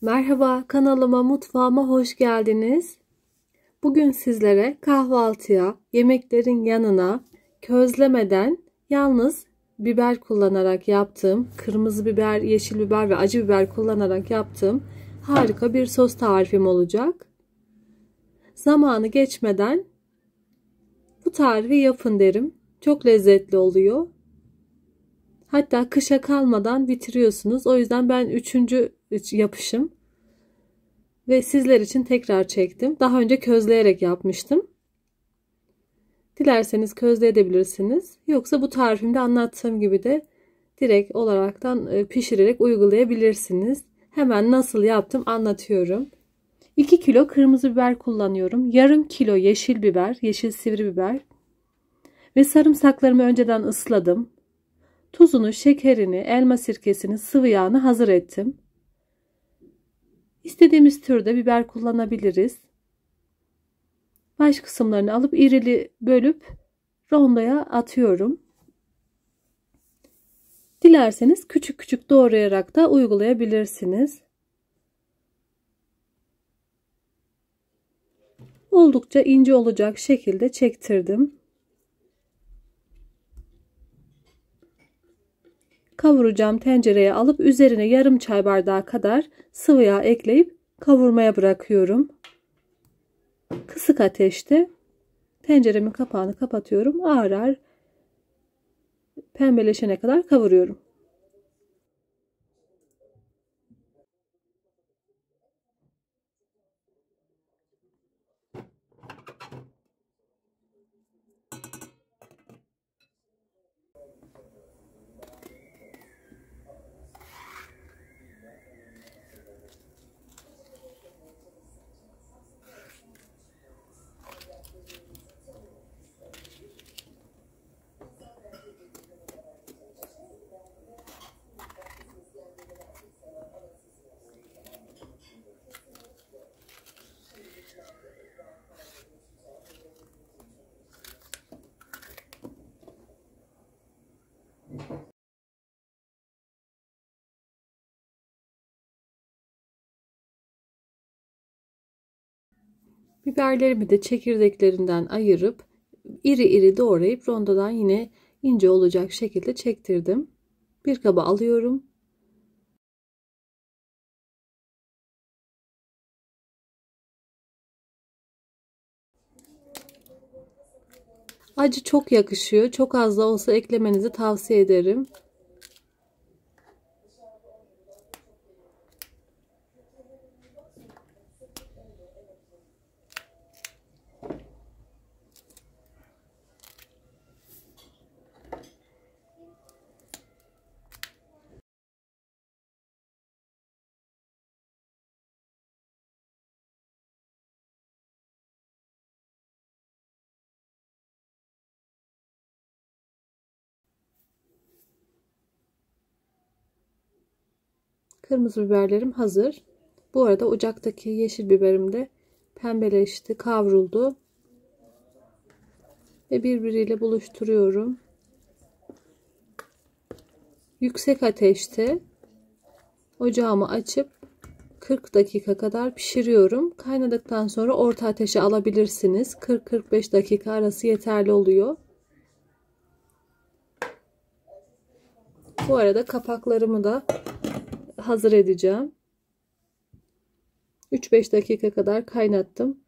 Merhaba, kanalıma, mutfağıma hoş geldiniz. Bugün sizlere kahvaltıya, yemeklerin yanına közlemeden yalnız biber kullanarak yaptığım, kırmızı biber, yeşil biber ve acı biber kullanarak yaptığım harika bir sos tarifim olacak. Zamanı geçmeden bu tarifi yapın derim. Çok lezzetli oluyor. Hatta kışa kalmadan bitiriyorsunuz. O yüzden ben 3. yapışım. Ve sizler için tekrar çektim. Daha önce közleyerek yapmıştım. Dilerseniz közleyebilirsiniz. Yoksa bu tarifimde anlattığım gibi de direkt olaraktan pişirerek uygulayabilirsiniz. Hemen nasıl yaptım anlatıyorum. 2 kilo kırmızı biber kullanıyorum. Yarım kilo yeşil biber, yeşil sivri biber. Ve sarımsaklarımı önceden ısladım. Tuzunu, şekerini, elma sirkesini, sıvı yağını hazır ettim. İstediğimiz türde biber kullanabiliriz. Baş kısımlarını alıp irili bölüp rondoya atıyorum. Dilerseniz küçük küçük doğrayarak da uygulayabilirsiniz. Oldukça ince olacak şekilde çektirdim. Kavuracağım tencereye alıp üzerine yarım çay bardağı kadar sıvı yağ ekleyip kavurmaya bırakıyorum. Kısık ateşte tenceremin kapağını kapatıyorum. Ağır ağır pembeleşene kadar kavuruyorum. Biberlerimi de çekirdeklerinden ayırıp iri iri doğrayıp rondodan yine ince olacak şekilde çektirdim. Bir kaba alıyorum. Acı çok yakışıyor. Çok az da olsa eklemenizi tavsiye ederim. Kırmızı biberlerim hazır. Bu arada ocaktaki yeşil biberim de pembeleşti, kavruldu. Ve birbiriyle buluşturuyorum. Yüksek ateşte ocağımı açıp 40 dakika kadar pişiriyorum. Kaynadıktan sonra orta ateşe alabilirsiniz. 40-45 dakika arası yeterli oluyor. Bu arada kapaklarımı da hazır edeceğim. 3-5 dakika kadar kaynattım.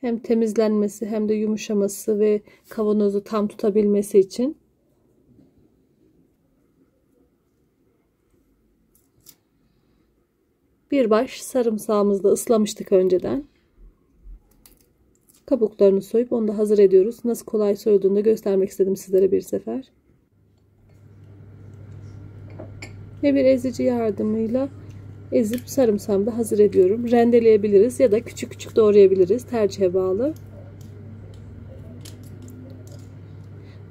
Hem temizlenmesi hem de yumuşaması ve kavanozu tam tutabilmesi için. Bir baş sarımsağımızı da ıslamıştık önceden. Kabuklarını soyup onu da hazır ediyoruz. Nasıl kolay soyulduğunu da göstermek istedim sizlere bir sefer. Ve bir ezici yardımıyla ezip sarımsağımı da hazır ediyorum. Rendeleyebiliriz ya da küçük küçük doğrayabiliriz. Tercihe bağlı.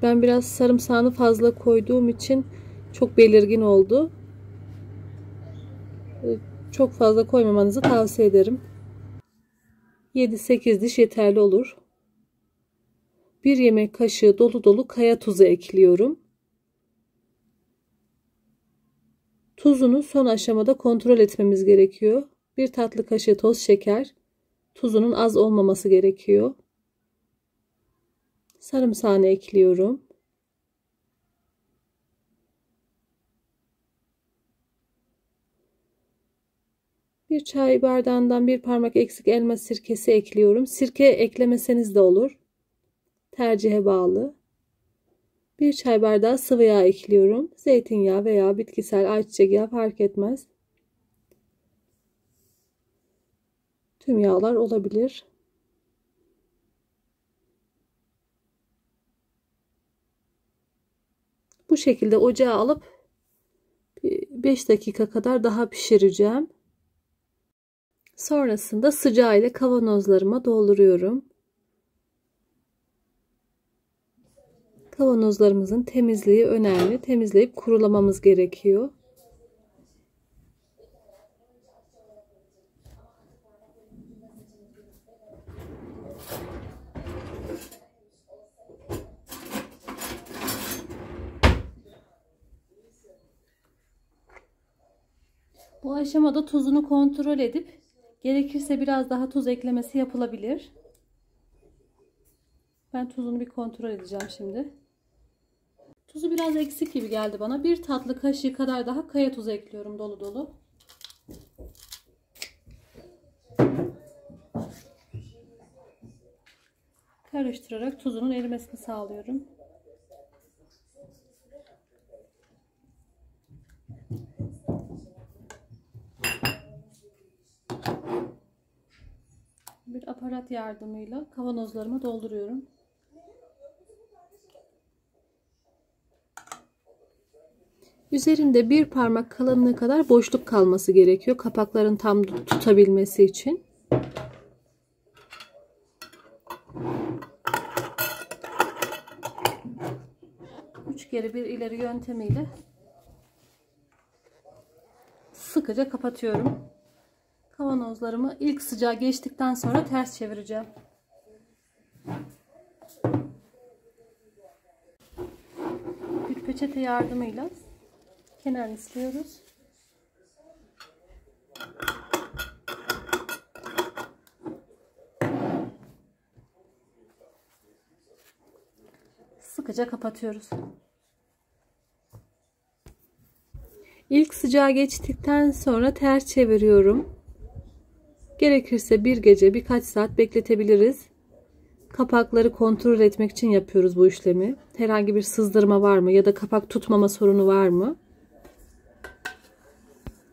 Ben biraz sarımsağını fazla koyduğum için çok belirgin oldu. Çok fazla koymamanızı tavsiye ederim. 7-8 diş yeterli olur. 1 yemek kaşığı dolu dolu kaya tuzu ekliyorum. Tuzunu son aşamada kontrol etmemiz gerekiyor. 1 tatlı kaşığı toz şeker. Tuzunun az olmaması gerekiyor. Sarımsağını ekliyorum. Bir çay bardağından bir parmak eksik elma sirkesi ekliyorum. Sirke eklemeseniz de olur. Tercihe bağlı. Bir çay bardağı sıvı yağ ekliyorum. Zeytinyağı veya bitkisel ayçiçek yağı fark etmez. Tüm yağlar olabilir. Bu şekilde ocağa alıp 5 dakika kadar daha pişireceğim. Sonrasında sıcağı ile kavanozlarıma dolduruyorum. Kavanozlarımızın temizliği önemli. Temizleyip kurulamamız gerekiyor. Bu aşamada tuzunu kontrol edip gerekirse biraz daha tuz eklemesi yapılabilir. Ben tuzunu bir kontrol edeceğim şimdi. Tuzu biraz eksik gibi geldi bana. 1 tatlı kaşığı kadar daha kaya tuzu ekliyorum dolu dolu. Karıştırarak tuzunun erimesini sağlıyorum. Bir aparat yardımıyla kavanozlarıma dolduruyorum. Üzerinde bir parmak kalınlığı kadar boşluk kalması gerekiyor. Kapakların tam tutabilmesi için. Üç geri bir ileri yöntemiyle sıkıca kapatıyorum. Kavanozlarımı ilk sıcağı geçtikten sonra ters çevireceğim. Bir peçete yardımıyla kenarını siliyoruz. Sıkıca kapatıyoruz. İlk sıcağı geçtikten sonra ters çeviriyorum. Gerekirse bir gece birkaç saat bekletebiliriz. Kapakları kontrol etmek için yapıyoruz bu işlemi. Herhangi bir sızdırma var mı ya da kapak tutmama sorunu var mı?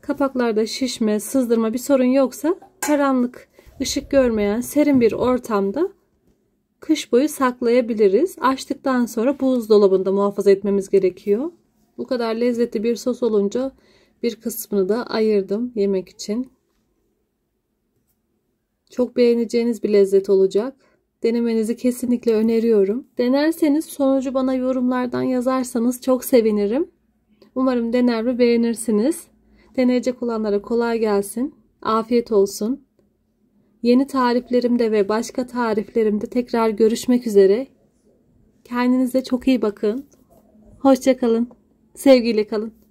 Kapaklarda şişme, sızdırma bir sorun yoksa karanlık, ışık görmeyen serin bir ortamda kış boyu saklayabiliriz. Açtıktan sonra buzdolabında muhafaza etmemiz gerekiyor. Bu kadar lezzetli bir sos olunca bir kısmını da ayırdım yemek için. Çok beğeneceğiniz bir lezzet olacak. Denemenizi kesinlikle öneriyorum. Denerseniz sonucu bana yorumlardan yazarsanız çok sevinirim. Umarım dener ve beğenirsiniz. Deneyecek olanlara kolay gelsin. Afiyet olsun. Yeni tariflerimde ve başka tariflerimde tekrar görüşmek üzere. Kendinize çok iyi bakın. Hoşça kalın. Sevgiyle kalın.